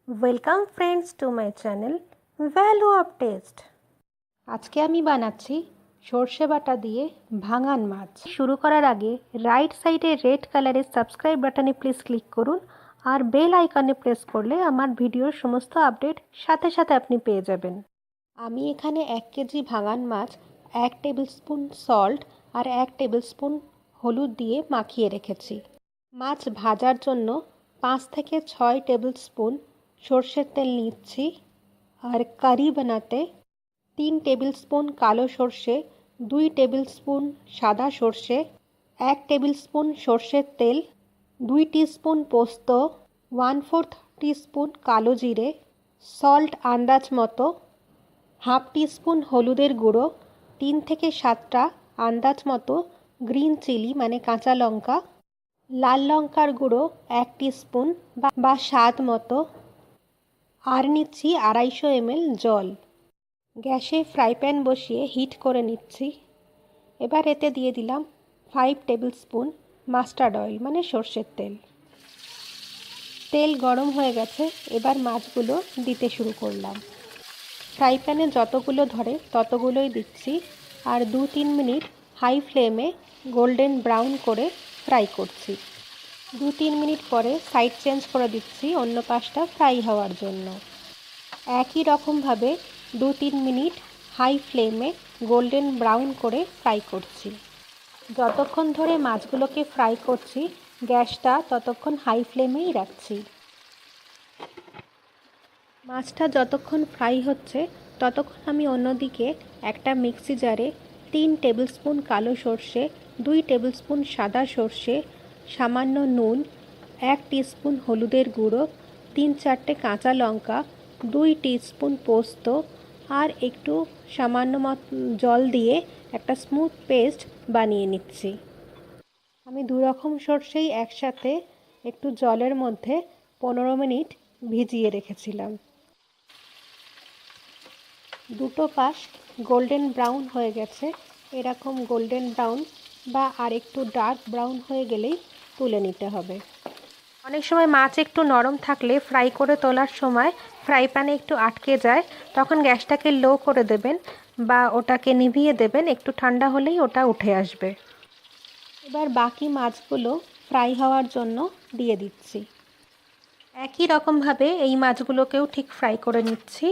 Welcome friends to my channel value of test. আজকে আমি বানাচ্ছি সর্ষে বাটা দিয়ে ভাঙান মাছ। শুরু করার আগে রাইট সাইডে রেড কালারের সাবস্ক্রাইব বাটনে প্লিজ ক্লিক করুন আর বেল আইকনে প্রেস করলে আমার ভিডিওর সমস্ত আপডেট সাথে সাথে আপনি পেয়ে যাবেন। আমি এখানে 1 কেজি ভাঙান মাছ 1 টেবিল স্পুন সল্ট আর 1 টেবিল স্পুন হলুদ দিয়ে মাখিয়ে রেখেছি। মাছ ভাজার জন্য 5 থেকে 6 টেবিল স্পুন সর্ষের তেল নিচ্ছি। আর কারি বানাতে 3 টেবিল স্পুন কালো সর্ষে, 2 টেবিল স্পুন সাদা সর্ষে, 1 টেবিল স্পুন সর্ষের তেল, 2 টিস্পুন পোস্ত, 1/4 টিস্পুন কালো জিরে, সল্ট আন্দাজ মতো, হাফ টিস্পুন হলুদের গুঁড়ো, 3 থেকে 7টা আন্দাজ মতো গ্রিন চিলি মানে কাঁচা লঙ্কা, লাল লঙ্কার গুঁড়ো 1 টিস্পুন বা স্বাদ মতো, আর নিচ্ছি 250 ml জল। গ্যাসে ফ্রাই প্যান বসিয়ে হিট করে নিচ্ছি। এবার এতে দিয়ে দিলাম 5 টেবিল স্পুন মাস্টার্ড অয়েল মানে সর্ষের তেল। তেল গরম হয়ে গেছে, এবার মাছগুলো দিতে শুরু করলাম। ফ্রাই প্যানে যতগুলো ধরে ততগুলোই দিচ্ছি আর 2-3 মিনিট হাই ফ্লেমে গোল্ডেন ব্রাউন করে ফ্রাই করছি। 2-3 মিনিট পরে সাইড চেঞ্জ করে দিচ্ছি অন্য পাশটা ফ্রাই হওয়ার জন্য। একই রকমভাবে 2-3 মিনিট হাই ফ্লেমে গোল্ডেন ব্রাউন করে ফ্রাই করছি। যতক্ষণ ধরে মাছগুলোকে ফ্রাই করছি গ্যাসটা ততক্ষণ হাই ফ্লেমেই রাখছি। মাছটা যতক্ষণ ফ্রাই হচ্ছে ততক্ষণ আমি অন্যদিকে একটা মিক্সি জারে 3 টেবিল স্পুন কালো সর্ষে, 2 টেবিল স্পুন সাদা সর্ষে, সামান্য নুন, 1 টিস্পুন হলুদের গুঁড়ো, 3-4টে কাঁচা লঙ্কা, 2 টিস্পুন পোস্ত আর একটু সামান্য জল দিয়ে একটা স্মুথ পেস্ট বানিয়ে নিচ্ছি। আমি 2 রকম সর্ষেই একসাথে একটু জলের মধ্যে 15 মিনিট ভিজিয়ে রেখেছিলাম। দুটো পাশ গোল্ডেন ব্রাউন হয়ে গেছে। এরকম গোল্ডেন ব্রাউন বা আরেকটু ডার্ক ব্রাউন হয়ে গেলেই তুলে নিতে হবে। অনেক সময় মাছ একটু নরম থাকলে ফ্রাই করে তোলার সময় ফ্রাই প্যানে একটু আটকে যায়, তখন গ্যাসটাকে লো করে দেবেন বা ওটাকে নিভিয়ে দেবেন, একটু ঠান্ডা হলেই ওটা উঠে আসবে। এবার বাকি মাছগুলো ফ্রাই হওয়ার জন্য দিয়ে দিচ্ছি। একই রকমভাবে এই মাছগুলোকেও ঠিক ফ্রাই করে নিচ্ছি।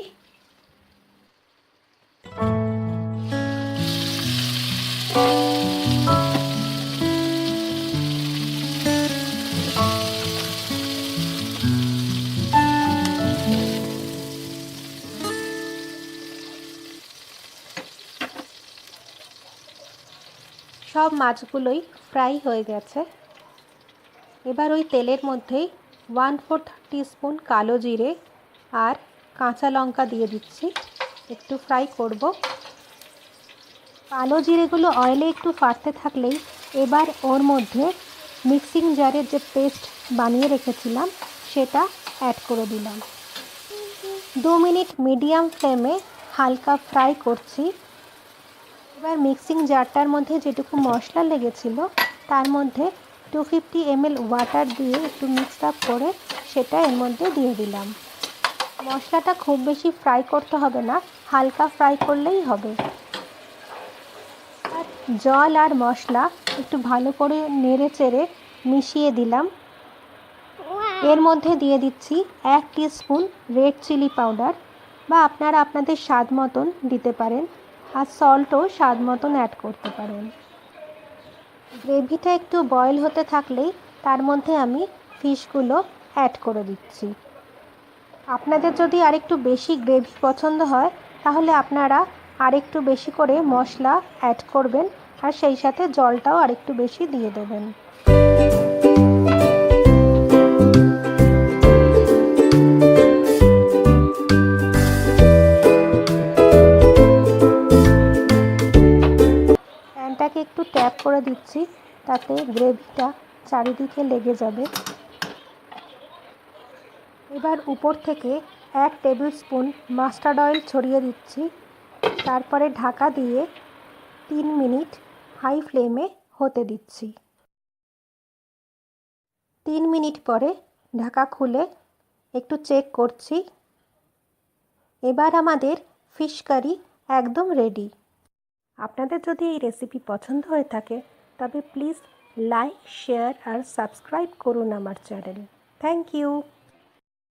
সব মাছগুলোই ফ্রাই হয়ে গেছে। এবার ওই তেলের মধ্যেই 1/4 টিস্পুন কালো জিরে আর কাঁচা লঙ্কা দিয়ে দিচ্ছি, একটু ফ্রাই করব। কালো জিরেগুলো অয়েলে একটু ফাটতে থাকলেই এবার ওর মধ্যে মিক্সিং জারের যে পেস্ট বানিয়ে রেখেছিলাম সেটা অ্যাড করে দিলাম। 2 মিনিট মিডিয়াম ফ্লেমে হালকা ফ্রাই করছি। এবার মিক্সিং জারটার মধ্যে যেটুকু মশলা লেগেছিল তার মধ্যে 250 ml ওয়াটার দিয়ে একটু মিক্স আপ করে সেটা এর মধ্যে দিয়ে দিলাম। মশলাটা খুব বেশি ফ্রাই করতে হবে না, হালকা ফ্রাই করলেই হবে। আর জল আর মশলা একটু ভালো করে নেড়ে চেড়ে মিশিয়ে দিলাম। এর মধ্যে দিয়ে দিচ্ছি 1 টিস্পুন রেড চিলি পাউডার বা আপনারা আপনাদের স্বাদ মতন দিতে পারেন, আর সল্টও স্বাদ মতন অ্যাড করতে পারেন। গ্রেভিটা একটু বয়েল হতে থাকলেই তার মধ্যে আমি ফিশগুলো অ্যাড করে দিচ্ছি। আপনাদের যদি আরেকটু বেশি গ্রেভি পছন্দ হয় তাহলে আপনারা আরেকটু বেশি করে মশলা অ্যাড করবেন আর সেই সাথে জলটাও আরেকটু বেশি দিয়ে দেবেন। প্যানটাকে একটু ট্যাপ করে দিচ্ছি, তাতে গ্রেভিটা চারিদিকে লেগে যাবে। এবার উপর থেকে 1 টেবিল স্পুন মাস্টার্ড অয়েল ছড়িয়ে দিচ্ছি, তারপরে ঢাকা দিয়ে 3 মিনিট হাই ফ্লেমে হতে দিচ্ছি। 3 মিনিট পরে ঢাকা খুলে একটু চেক করছি। এবার আমাদের ফিশ কারি একদম রেডি। আপনাদের যদি এই রেসিপি পছন্দ হয়ে থাকে তবে প্লিজ লাইক, শেয়ার আর সাবস্ক্রাইব করুন আমার চ্যানেল। Thank you.